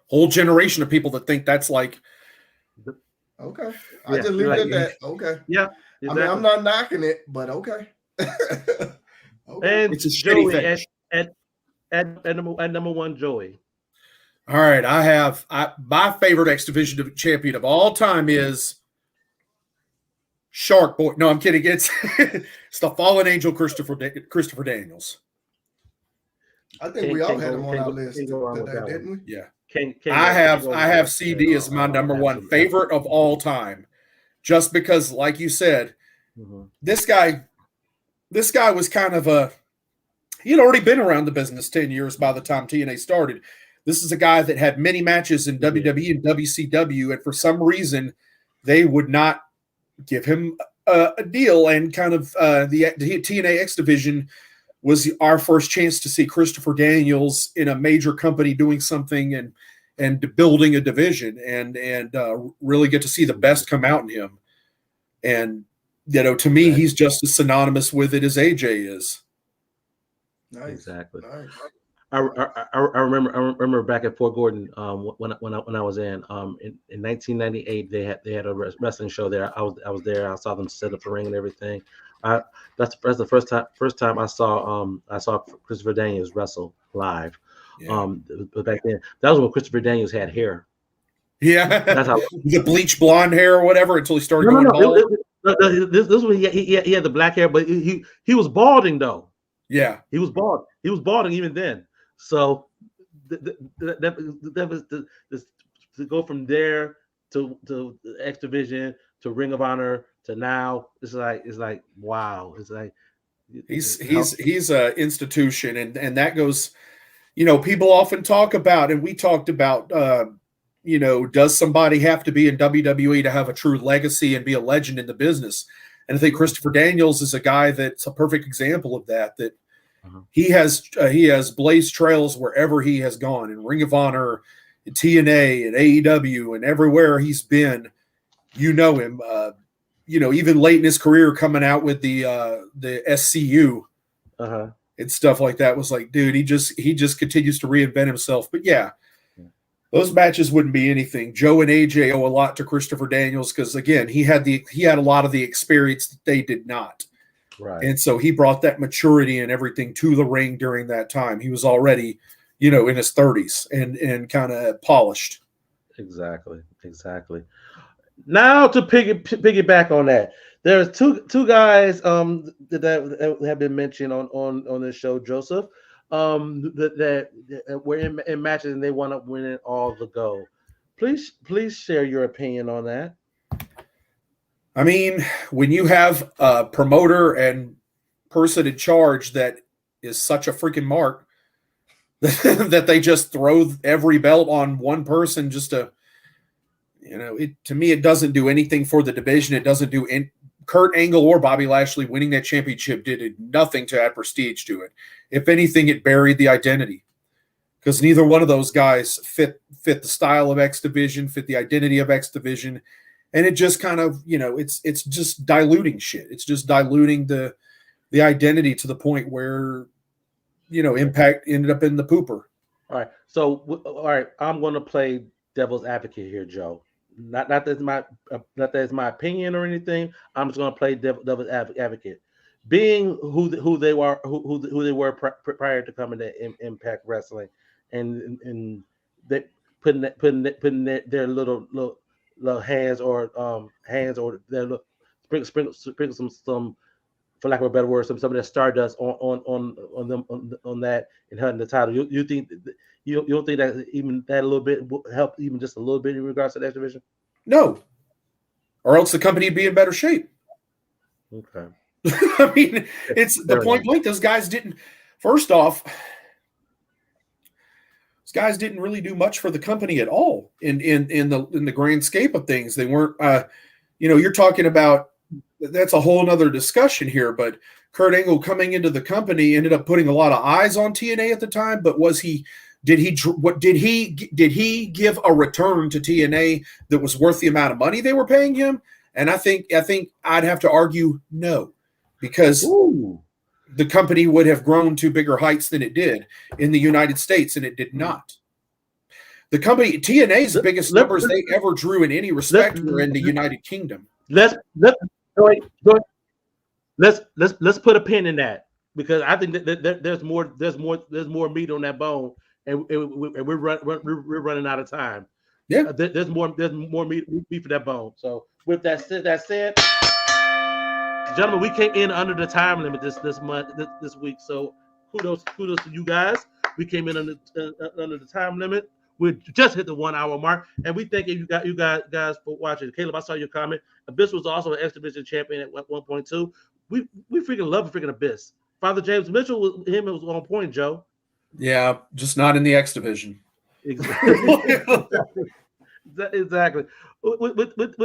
Whole generation of people that think that's like. Okay, I just leave it at that. Okay. Yeah. Exactly. I mean, I'm not knocking it, but okay. And it's a shitty Joey finish. at number 1, Joey. All right, my favorite X Division champion of all time is Shark Boy. No, I'm kidding. It's the Fallen Angel, Christopher Daniels. I think we all had him on our list today, didn't we? Yeah. I have CD as my number one favorite of all time, just because, like you said, this guy was kind of he'd already been around the business 10 years by the time TNA started. This is a guy that had many matches in WWE and WCW, and for some reason, they would not give him a deal. And kind of the TNA X Division was our first chance to see Christopher Daniels in a major company doing something and building a division and really get to see the best come out in him. And to me, he's just as synonymous with it as AJ is. Nice. Exactly. Nice. I remember back at Fort Gordon when I was in 1998 they had a wrestling show there. I was there. I saw them set up the ring and everything. That's the first time I saw Christopher Daniels wrestle live. Yeah. But back then, that was when Christopher Daniels had hair. Yeah, that's how the bleach blonde hair or whatever until he started going bald. This was when he had the black hair, but he was balding though. Yeah, he was bald. He was balding even then. So that was to go from there to X Division to Ring of Honor to now. It's like wow. It's like he's an institution, and that goes. People often talk about, and we talked about. Does somebody have to be in WWE to have a true legacy and be a legend in the business? And I think Christopher Daniels is a guy that's a perfect example of that. That he has blazed trails wherever he has gone, in Ring of Honor, in TNA, and AEW, and everywhere he's been. Him. Even late in his career, coming out with the SCU and stuff like that, was like, dude, he just continues to reinvent himself. But yeah. Those matches wouldn't be anything. Joe and AJ owe a lot to Christopher Daniels because, again, he had a lot of the experience that they did not. Right. And so he brought that maturity and everything to the ring during that time. He was already, in his 30s and kind of polished. Exactly. Now to piggyback on that, there's two guys that have been mentioned on this show, Joseph. That were in matches and they wound up winning all the gold. Please share your opinion on that. I mean, when you have a promoter and person in charge that is such a freaking mark that they just throw every belt on one person just to, to me, it doesn't do anything for the division. It doesn't do Kurt Angle or Bobby Lashley winning that championship did nothing to add prestige to it. If anything, it buried the identity because neither one of those guys fit the style of X Division, fit the identity of X Division, and it just kind of it's just diluting shit. It's just diluting the identity to the point where Impact ended up in the pooper. All right, I'm going to play devil's advocate here, Joe. Not that's my opinion or anything. I'm just going to play devil's advocate. Being who they were prior to coming to Impact Wrestling, and they putting their little hands or their sprinkle some, for lack of a better word, some of that stardust on them on that and hunting the title. You think you don't think that even that a little bit will help, even just a little bit in regards to that division? No, or else the company would be in better shape. Okay. I mean, it's the point blank. Those guys didn't. First off, those guys didn't really do much for the company at all in the grand scape of things. They weren't. You're talking about. That's a whole nother discussion here. But Kurt Angle coming into the company ended up putting a lot of eyes on TNA at the time. But did he give a return to TNA that was worth the amount of money they were paying him? And I think I'd have to argue no. Because the company would have grown to bigger heights than it did in the United States, and it did not. The company, TNA's biggest numbers they ever drew in any respect were in the United Kingdom. Let's put a pin in that because I think that there's more meat on that bone and we're running out of time. Yeah, there's more meat for that bone. So with that said, gentlemen, we came in under the time limit this month this week. So kudos to you guys. We came in under the time limit. We just hit the 1 hour mark, and we thank you guys for watching. Caleb, I saw your comment. Abyss was also an X Division champion at 1.2. We freaking love freaking Abyss. Father James Mitchell was on point, Joe. Yeah, just not in the X Division. Exactly. Exactly. With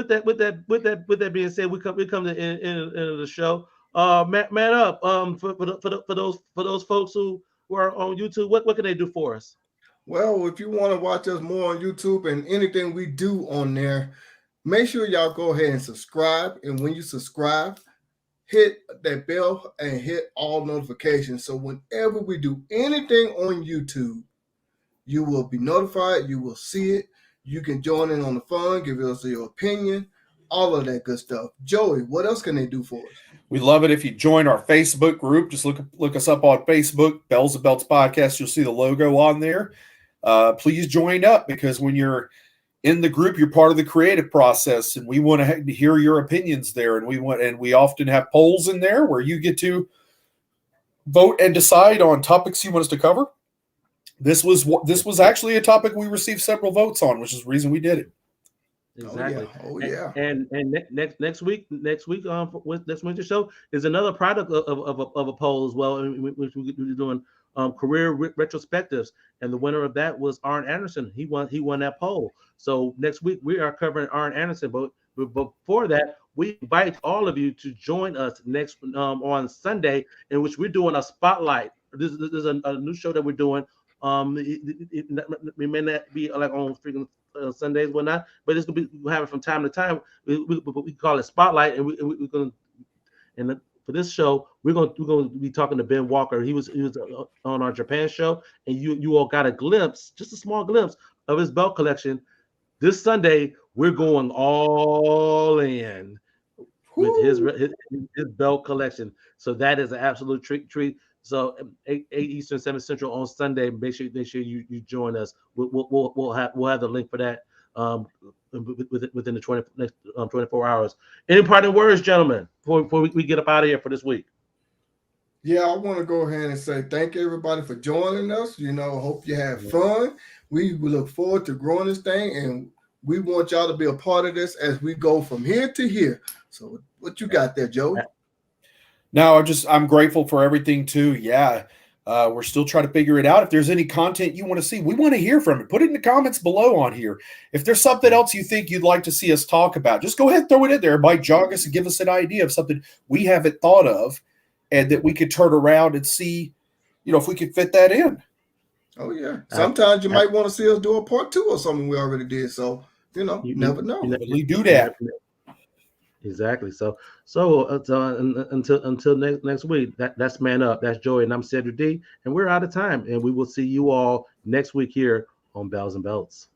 that being said, we come to the end of the show. Man up. For those folks who are on YouTube, what can they do for us? Well, if you want to watch us more on YouTube and anything we do on there, make sure y'all go ahead and subscribe. And when you subscribe, hit that bell and hit all notifications. So whenever we do anything on YouTube, you will be notified. You will see it. You can join in on the fun, give us your opinion, all of that good stuff. Joey, what else can they do for us? We love it if you join our Facebook group. Just look us up on Facebook, Bells and Belts Podcast. You'll see the logo on there. Please join up, because when you're in the group, you're part of the creative process, and we want to hear your opinions there. And we often have polls in there where you get to vote and decide on topics you want us to cover. This was actually a topic we received several votes on, which is the reason we did it. Exactly. Oh yeah. And next week, next Wednesday show is another product of a poll as well, which we're doing career retrospectives, and the winner of that was Arn Anderson. He won that poll. So next week we are covering Arn Anderson, but before that, we invite all of you to join us next on Sunday, in which we're doing a spotlight. This is a new show that we're doing. It may not be like on freaking Sundays, whatnot, but it's gonna be, we'll have it from time to time. We call it Spotlight, and we're gonna, and for this show, we're gonna be talking to Ben Walker. He was on our Japan show, and you all got a glimpse, just a small glimpse of his belt collection. This Sunday, we're going all in with his belt collection. So that is an absolute treat. So 8 Eastern, 7 Central on Sunday. Make sure you join us. We'll have the link for that within the next 24 hours. Any parting words, gentlemen, before we get up out of here for this week? Yeah, I want to go ahead and say thank you everybody for joining us. Hope you have fun. We look forward to growing this thing, and we want y'all to be a part of this as we go from here to here. So what you got there, Joe? No, I'm grateful for everything too. Yeah. We're still trying to figure it out. If there's any content you want to see, we want to hear from it. Put it in the comments below on here. If there's something else you think you'd like to see us talk about, just go ahead and throw it in there. It might jog us and give us an idea of something we haven't thought of, and that we could turn around and see, if we could fit that in. Oh yeah. Sometimes you might want to see us do a part 2 or something we already did. So, you never know. We do that. Exactly. So until next week, that's Man Up. That's Joey, and I'm Cedric D, and we're out of time. And we will see you all next week here on Bells and Belts.